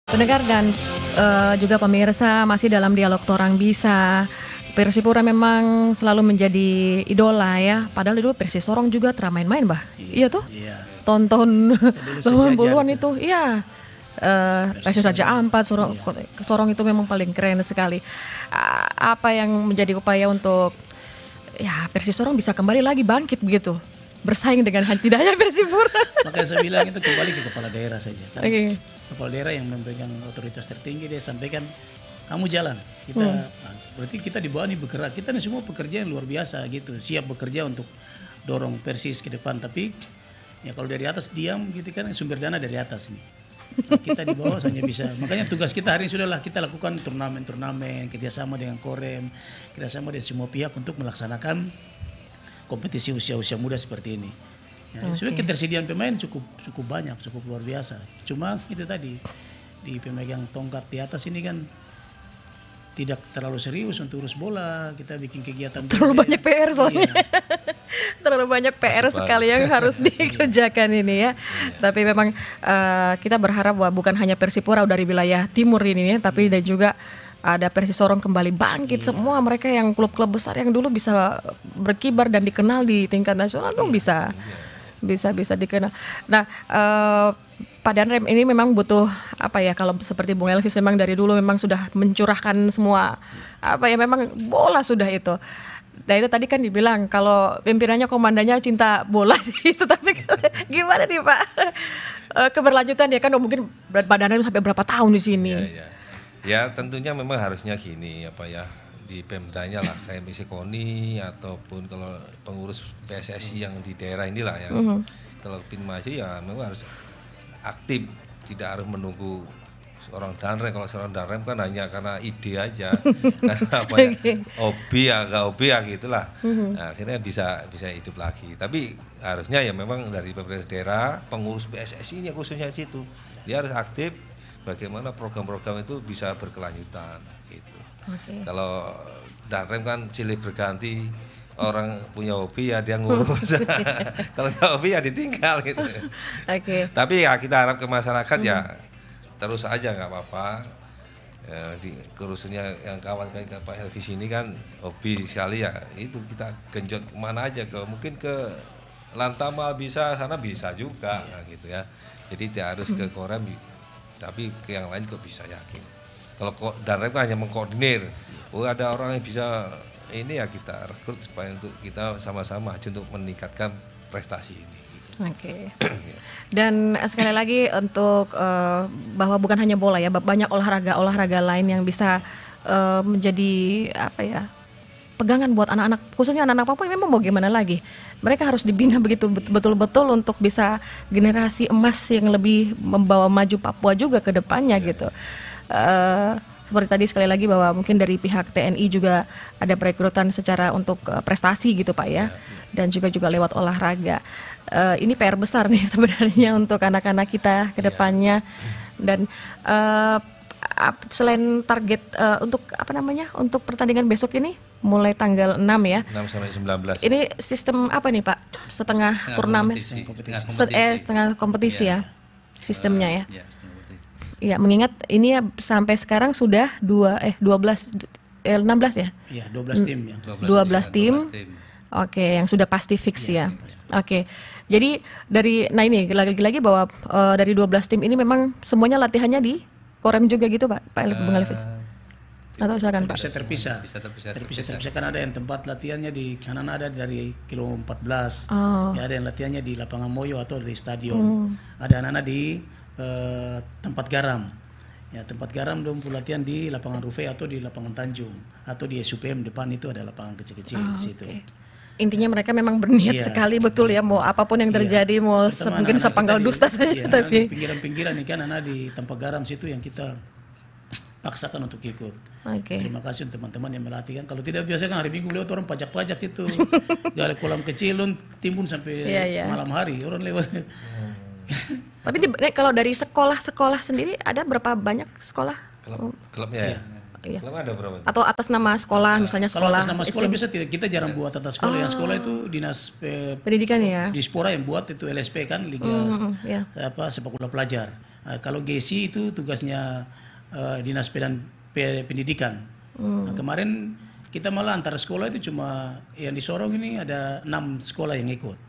Pendengar dan juga pemirsa masih dalam dialog Torang Bisa. Persipura memang selalu menjadi idola ya. Padahal dulu Persis Sorong juga main-main, Bah. Iya tuh. Iya. Tonton 80-an itu. Iya. Persis Raja Ampat, Sorong itu memang paling keren sekali. Apa yang menjadi upaya untuk ya Persis Sorong bisa kembali lagi bangkit begitu? Bersaing dengan tidak hanya Persipura. Makanya saya bilang itu kembali ke kepala daerah saja. Oke. Kepala daerah yang memegang otoritas tertinggi, dia sampaikan kamu jalan, kita berarti kita di bawah ini bergerak, kita ini semua pekerja yang luar biasa gitu, siap bekerja untuk dorong Persis ke depan. Tapi ya kalau dari atas diam gitu kan, sumber dana dari atas nih. Nah, kita di bawah hanya bisa, makanya tugas kita hari ini sudahlah kita lakukan turnamen kerjasama dengan Korem, kerjasama dengan semua pihak untuk melaksanakan kompetisi usia-usia muda seperti ini. Ya, sebenarnya ketersediaan pemain cukup banyak, cukup luar biasa. Cuma itu tadi di pemegang tongkat di atas ini kan tidak terlalu serius untuk urus bola. Kita bikin kegiatan terlalu banyak PR soalnya. Iya. Terlalu banyak PR sekali yang harus dikerjakan ini ya. Tapi memang kita berharap bahwa bukan hanya Persipura dari wilayah timur ini ya, tapi dan juga ada Persis Sorong kembali bangkit. Semua mereka yang klub-klub besar yang dulu bisa berkibar dan dikenal di tingkat nasional dong bisa dikenal. Nah, Pak Danrem ini memang butuh apa ya, kalau seperti Bung Elvis memang dari dulu memang sudah mencurahkan semua apa ya, memang bola sudah itu. Nah itu tadi kan dibilang kalau pimpinannya komandannya cinta bola itu, tapi gimana nih Pak keberlanjutan ya kan mungkin Pak Danrem sampai berapa tahun di sini? Ya tentunya memang harusnya gini apa ya, di Pemdanya lah kayak Koni ataupun kalau pengurus PSSI yang di daerah inilah yang kalau pin maju ya memang harus aktif, tidak harus menunggu seorang Danrem. Kalau seorang Danrem kan hanya karena ide aja, karena apa ya, hobi ya gitulah. Nah, akhirnya bisa hidup lagi. Tapi harusnya ya memang dari pemerintah daerah, pengurus PSSI-nya khususnya di situ, dia harus aktif bagaimana program-program itu bisa berkelanjutan gitu. Kalau Danrem kan silih berganti, orang punya hobi ya dia ngurus, kalau nggak hobi ya ditinggal gitu. Tapi ya kita harap ke masyarakat ya terus aja nggak apa-apa. Khususnya yang kawan Pak Elvis ini kan hobi sekali ya, itu kita genjot kemana aja, mungkin ke Lantamal bisa, sana bisa juga gitu ya. Jadi tidak harus ke Korem, tapi ke yang lain kok bisa yakin. Kalau Danrem kan hanya mengkoordinir, ada orang yang bisa ini ya kita rekrut supaya untuk kita sama-sama untuk meningkatkan prestasi ini. Gitu. Dan sekali lagi untuk bahwa bukan hanya bola ya, banyak olahraga lain yang bisa menjadi apa ya, pegangan buat anak-anak, khususnya anak-anak Papua. Memang mau gimana lagi, mereka harus dibina begitu betul-betul untuk bisa generasi emas yang lebih membawa maju Papua juga ke depannya gitu. Seperti tadi sekali lagi bahwa mungkin dari pihak TNI juga ada perekrutan secara untuk prestasi gitu Pak ya, dan juga lewat olahraga. Ini PR besar nih sebenarnya untuk anak-anak kita ke depannya. Dan selain target untuk apa namanya, untuk pertandingan besok ini mulai tanggal 6 ya. 6 sampai 19. Ini sistem apa nih Pak? Setengah turnamen, setengah kompetisi ya sistemnya ya. Ya, mengingat ini ya sampai sekarang sudah 16 ya? Iya, 12 tim ya. 12 tim. Oke, yang sudah pasti fix ya. Oke. Jadi nah ini lagi-lagi bahwa dari 12 tim ini memang semuanya latihannya di Korem juga gitu Pak Bung Elvis. Atau silakan Pak. Terpisah kan, ada yang tempat latihannya di kanan, ada dari kilo 14. Ya, ada yang latihannya di lapangan Moyo atau di stadion. Ada anak-anak di tempat garam. Ya, tempat garam dong latihan di lapangan Rufai atau di lapangan Tanjung atau di SUPM depan itu ada lapangan kecil-kecil di situ. Intinya mereka memang berniat sekali betul ya, mau apapun yang terjadi, mau mungkin sepanggal dusta saja tapi di pinggiran-pinggiran ini kan anak di tempat garam situ yang kita paksakan untuk ikut. Terima kasih teman-teman yang melatih kan. Kalau tidak biasa kan hari Minggu lewat orang pajak-pajak itu. Dari kolam kecil timbun sampai malam hari orang lewat. Tapi kalau dari sekolah sendiri ada berapa banyak sekolah? Klubnya ya? Iya. Klub ada berapa? Atau atas nama sekolah, misalnya sekolah. Kalau atas nama sekolah bisa tidak, kita jarang buat atas sekolah. Yang sekolah itu dinas pendidikan ya. Dispora yang buat itu LSP kan, Liga sepak bola pelajar. Kalau GESI itu tugasnya Dinas Pendidikan. Nah, kemarin kita malah antar sekolah itu cuma yang di Sorong ini ada 6 sekolah yang ikut.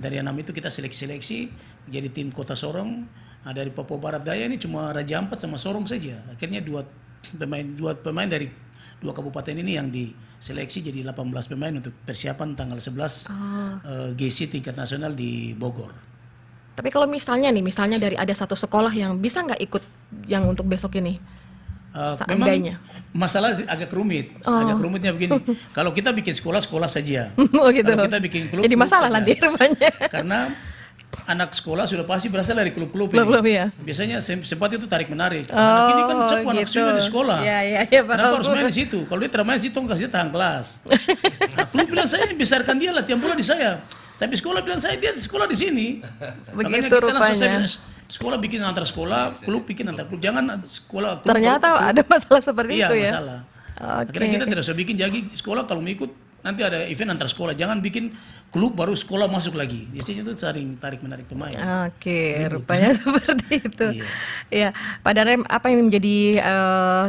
Dari 6 itu kita seleksi jadi tim Kota Sorong. Dari Papua Barat Daya ini cuma Raja Ampat sama Sorong saja. Akhirnya dua pemain dari 2 kabupaten ini yang diseleksi jadi 18 pemain untuk persiapan tanggal 11 GESI tingkat nasional di Bogor. Tapi kalau misalnya dari ada satu sekolah yang bisa nggak ikut yang untuk besok ini? Memang masalah agak rumit. Agak rumitnya begini. Kalau kita bikin sekolah saja. Gitu. Kalau kita bikin klub, jadi masalah nanti rupanya. Karena anak sekolah sudah pasti berasal dari klub-klub ini. Ya. Biasanya sempat itu tarik menarik. Anak ini kan anak sudah di sekolah. Kenapa harus main di situ? Kalau dia tidak main di situ, kasih tahan kelas. Nah, klub bilang saya besarkan dia latihan bola di saya. Tapi sekolah bilang saya dia sekolah di sini. Makanya kita langsung sekolah bikin antar sekolah, klub bikin antar klub. Jangan sekolah klub. Ternyata klub. Ada masalah seperti itu ya. Iya, masalah. Akhirnya kita tidak usah bikin jadi sekolah kalau mau ikut nanti ada event antar sekolah. Jangan bikin klub baru sekolah masuk lagi. Biasanya itu sering tarik-menarik pemain. Rupanya seperti itu. Iya. Pak Danrem, apa yang menjadi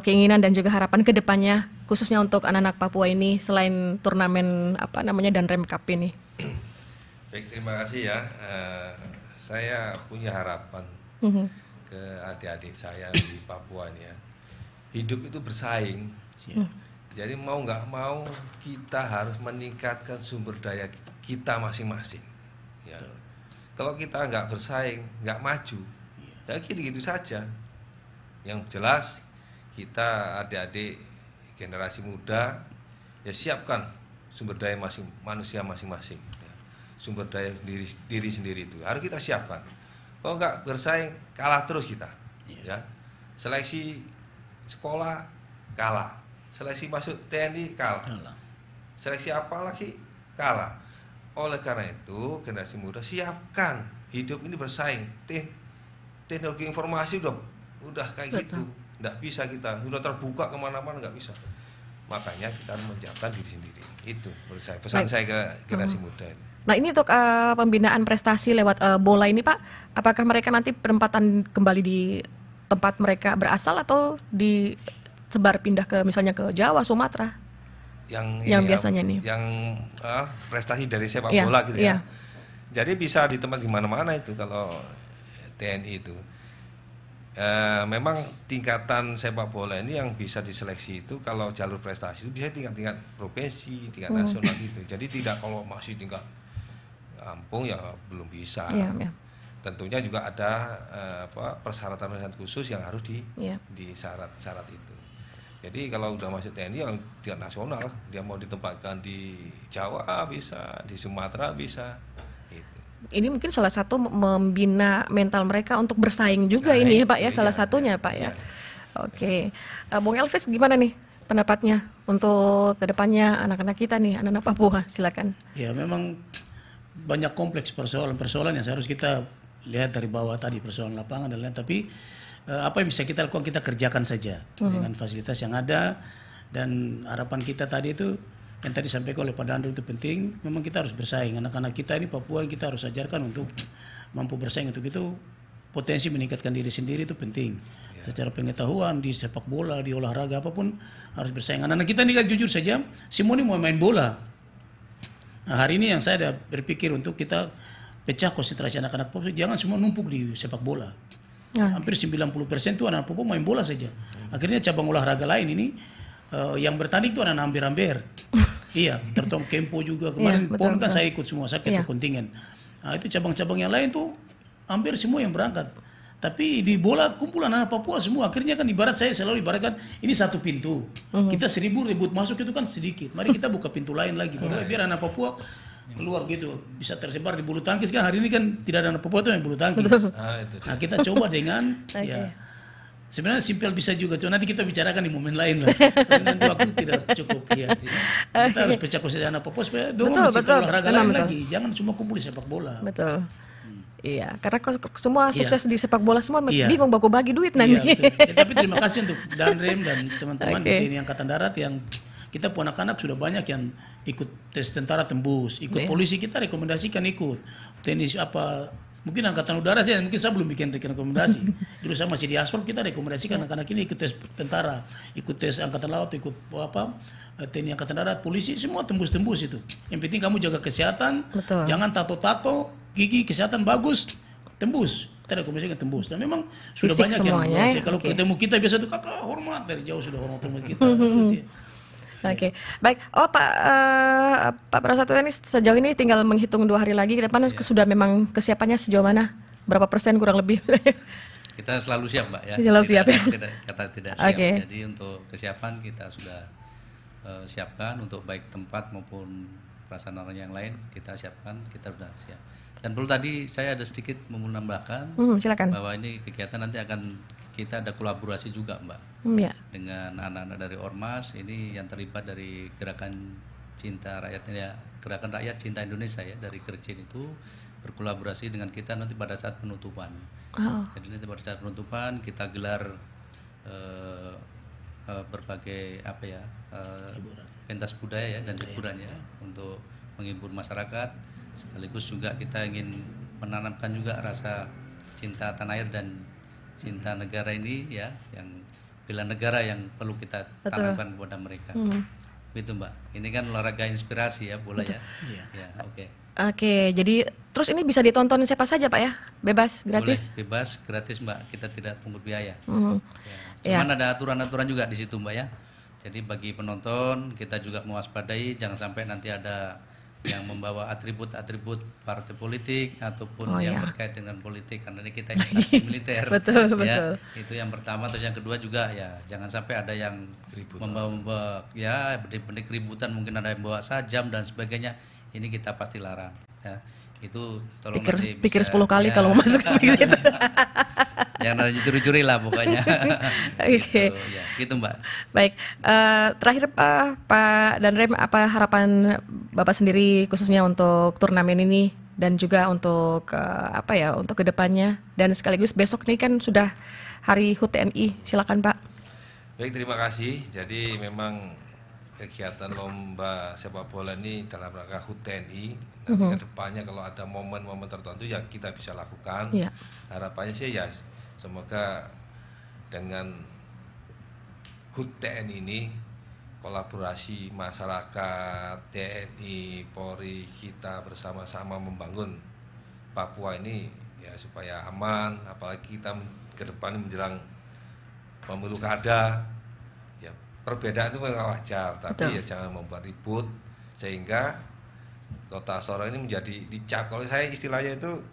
keinginan dan juga harapan ke depannya khususnya untuk anak-anak Papua ini selain turnamen Danrem Cup ini? Baik, terima kasih ya. Saya punya harapan ke adik-adik saya di Papua ini ya. Hidup itu bersaing. Jadi mau nggak mau kita harus meningkatkan sumber daya kita masing-masing. Ya. Kalau kita nggak bersaing, nggak maju, ya gitu-gitu saja. Yang jelas kita adik-adik generasi muda ya siapkan sumber daya manusia masing-masing. Sumber daya diri sendiri itu harus kita siapkan. Kalau nggak bersaing kalah terus kita, ya. Seleksi sekolah kalah, seleksi masuk TNI kalah, seleksi apa lagi kalah. Oleh karena itu generasi muda siapkan hidup ini bersaing. Teknologi informasi udah kayak gitu, nggak bisa kita sudah terbuka kemana-mana nggak bisa. Makanya kita harus menyiapkan diri sendiri. Itu menurut saya pesan saya ke generasi muda itu. Nah ini untuk pembinaan prestasi lewat bola ini Pak, apakah mereka nanti penempatan kembali di tempat mereka berasal atau disebar pindah ke misalnya ke Jawa, Sumatera? Yang biasanya nih. Yang prestasi dari sepak bola gitu ya. Jadi bisa di tempat di mana-mana itu kalau TNI itu. Memang tingkatan sepak bola ini yang bisa diseleksi itu kalau jalur prestasi itu bisa tingkat provinsi, tingkat nasional gitu. Jadi tidak kalau masih tingkat kampung ya belum bisa. Tentunya juga ada persyaratan khusus yang harus di syarat itu. Jadi kalau udah masuk TNI yang tingkat nasional, dia mau ditempatkan di Jawa bisa, di Sumatera bisa. Gitu. Ini mungkin salah satu membina mental mereka untuk bersaing juga ini ya Pak ya, salah satunya Pak ya. Oke, Bung Elvis gimana nih pendapatnya untuk kedepannya anak-anak kita nih, anak-anak Papua, silakan. Ya memang banyak kompleks persoalan-persoalan yang harus kita lihat dari bawah tadi, persoalan lapangan dan lain, tapi apa yang bisa kita lakukan kita kerjakan saja dengan fasilitas yang ada. Dan harapan kita tadi itu yang tadi sampaikan oleh Pak Dandro itu penting, memang kita harus bersaing. Anak-anak kita ini Papua kita harus ajarkan untuk mampu bersaing. Untuk itu potensi meningkatkan diri sendiri itu penting. Secara pengetahuan di sepak bola, di olahraga apapun harus bersaing. Anak-anak kita ini kan jujur saja semua ini mau main bola. Nah, hari ini yang saya ada berpikir untuk kita pecah konsentrasi anak-anak Papua, jangan semua numpuk di sepak bola. Hampir 90% itu anak Papua main bola saja. Akhirnya cabang olahraga lain ini yang bertanding itu anak amber-amber. Iya, terutama Kempo juga kemarin PON kan saya ikut semua, saya ketua kontingen. Nah, itu cabang-cabang yang lain tuh hampir semua yang berangkat. Tapi di bola kumpulan anak Papua semua. Akhirnya kan ibarat saya selalu ibaratkan ini satu pintu. Kita 1000 rebut masuk itu kan sedikit. Mari kita buka pintu lain lagi. Biar anak Papua keluar gitu. Bisa tersebar di bulu tangkis kan. Hari ini kan tidak ada anak Papua itu yang bulu tangkis. Nah kita coba dengan ya sebenarnya simpel bisa juga. Cuma nanti kita bicarakan di momen lain lah. Nanti waktu tidak cukup. Ya. Kita harus pecah konsentrasi anak Papua supaya dorong olahraga lain lagi. Jangan cuma kumpul di sepak bola. Betul. Iya, karena semua sukses di sepak bola semua bingung baku bagi duit nanti. Tapi terima kasih untuk Danrem dan teman-teman di TNI Angkatan Darat yang kita pun anak-anak sudah banyak yang ikut tes tentara tembus, ikut polisi kita rekomendasikan ikut. TNI Mungkin angkatan udara sih, mungkin saya belum bikin rekomendasi. Dulu saya masih di Aspal, kita rekomendasikan anak-anak ini ikut tes tentara, ikut tes angkatan laut, ikut TNI angkatan darat, polisi, semua tembus-tembus itu. Yang penting kamu jaga kesehatan, jangan tato-tato, gigi kesehatan bagus, tembus. Kita rekomendasikan tembus. Dan memang sudah fisik banyak semuanya, yang kalau ketemu kita biasa tuh kakak hormat, dari jauh sudah hormat kita. Oke, baik. Oh Pak Prasetyo ini sejauh ini tinggal menghitung 2 hari lagi ke depan sudah memang kesiapannya sejauh mana? Berapa persen kurang lebih? Kita selalu siap, Mbak ya. Selalu siap ya. Kita tidak siap. Jadi untuk kesiapan kita sudah siapkan untuk baik tempat maupun pelaksanaan yang lain kita siapkan, kita sudah siap. Dan perlu tadi saya ada sedikit menambahkan silakan. bahwa ini kegiatan nanti akan kita ada kolaborasi juga, Mbak, dengan anak-anak dari Ormas ini yang terlibat dari gerakan cinta rakyat ya, gerakan rakyat cinta Indonesia ya, dari Kercin itu berkolaborasi dengan kita nanti pada saat penutupan. Jadi nanti pada saat penutupan kita gelar berbagai pentas budaya ya dan hiburan ya untuk menghibur masyarakat, sekaligus juga kita ingin menanamkan juga rasa cinta tanah air dan cinta negara ini ya, yang bela negara yang perlu kita tanamkan kepada mereka. Gitu Mbak. Ini kan olahraga inspirasi ya, bola ya. Ya, Oke, jadi terus ini bisa ditonton siapa saja Pak ya? Bebas, gratis? Boleh, bebas, gratis Mbak. Kita tidak pungut biaya. Cuman ada aturan-aturan juga di situ Mbak ya. Jadi bagi penonton kita juga mewaspadai jangan sampai nanti ada yang membawa atribut-atribut partai politik ataupun yang berkait dengan politik, karena ini kita instansi militer. Betul. Itu yang pertama. Terus yang kedua juga ya jangan sampai ada yang membawa ya benih-benih keributan, mungkin ada yang bawa sajam dan sebagainya. Ini kita pasti larang ya. Itu tolong pikir 10 kali kalau mau masuk ke situ. Jangan ada curi-curi lah pokoknya. Gitu Mbak. Baik, terakhir Pak Danrem, apa harapan Bapak sendiri khususnya untuk turnamen ini dan juga untuk untuk kedepannya, dan sekaligus besok ini kan sudah Hari HUT TNI, silakan Pak. Baik, terima kasih. Jadi memang kegiatan lomba sepak bola ini dalam rangka HUT TNI. Nanti kedepannya kalau ada momen-momen tertentu ya kita bisa lakukan. Harapannya sih ya semoga dengan HUT TNI ini kolaborasi masyarakat, TNI, Polri, kita bersama-sama membangun Papua ini ya supaya aman, apalagi kita ke depan menjelang pemilu kada. Ya, perbedaan itu memang wajar, tapi ya jangan membuat ribut sehingga Kota Sorong ini menjadi dicap, kalau saya istilahnya itu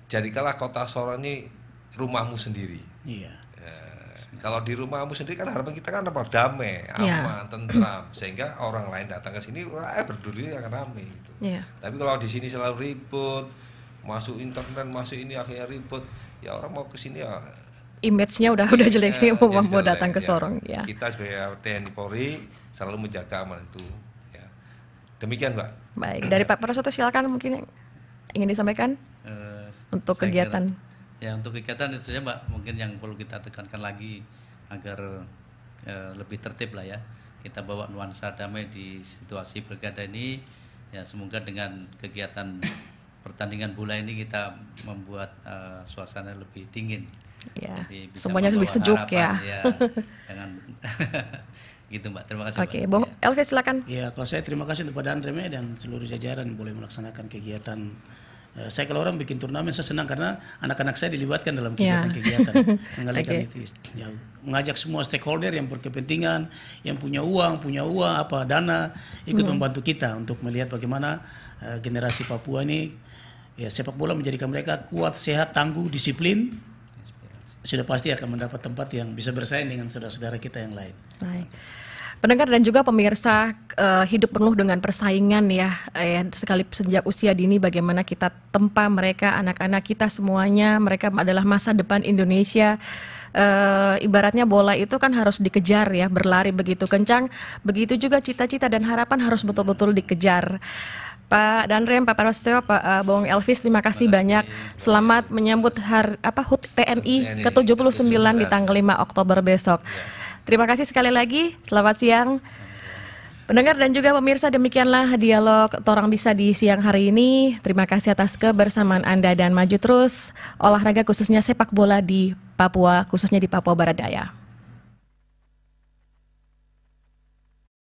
jadikanlah Kota Sorong ini rumahmu sendiri. Kalau di rumahmu sendiri kan harapan kita kan apa, damai, aman, tentram, sehingga orang lain datang ke sini berdiri akan ramai gitu. Tapi kalau di sini selalu ribut, masuk internet, masuk ini akhirnya ribut, ya orang mau ke sini ya image-nya udah jelek sih mau datang ke Sorong ya. Kita sebagai TNI Polri selalu menjaga aman itu. Ya. Demikian Mbak. Baik, dari Pak Prasetyo silakan mungkin yang ingin disampaikan untuk kegiatan. Ya untuk kegiatan itu saja Mbak, mungkin yang perlu kita tekankan lagi agar lebih tertib lah ya. Kita bawa nuansa damai di situasi pilkada ini. Ya semoga dengan kegiatan pertandingan bola ini kita membuat suasana lebih dingin. Ya, semuanya lebih sejuk harapan, ya. Jangan gitu Mbak. Terima kasih. Oke, Bung Elvis silakan. Ya, kalau saya terima kasih kepada Andreme dan seluruh jajaran yang boleh melaksanakan kegiatan. Saya kalau orang bikin turnamen saya senang karena anak-anak saya dilibatkan dalam kegiatan-kegiatan mengalihkan itu. Ya, mengajak semua stakeholder yang berkepentingan, yang punya uang, dana, ikut membantu kita untuk melihat bagaimana generasi Papua ini ya sepak bola menjadikan mereka kuat, sehat, tangguh, disiplin. Sudah pasti akan mendapat tempat yang bisa bersaing dengan saudara-saudara kita yang lain. Baik. Pendengar dan juga pemirsa, hidup penuh dengan persaingan ya, sekali sejak usia dini bagaimana kita tempa mereka, anak-anak kita semuanya, mereka adalah masa depan Indonesia. Ibaratnya bola itu kan harus dikejar ya, berlari begitu kencang, begitu juga cita-cita dan harapan harus betul-betul dikejar. Pak Danrem, Pak Prasetyo, Pak Bung Elvis, terima kasih banyak. Selamat menyambut HUT TNI ke-79 di tanggal 5 Oktober besok. Terima kasih sekali lagi. Selamat siang. Pendengar dan juga pemirsa, demikianlah dialog Torang Bisa di siang hari ini. Terima kasih atas kebersamaan Anda dan maju terus olahraga khususnya sepak bola di Papua, khususnya di Papua Barat Daya.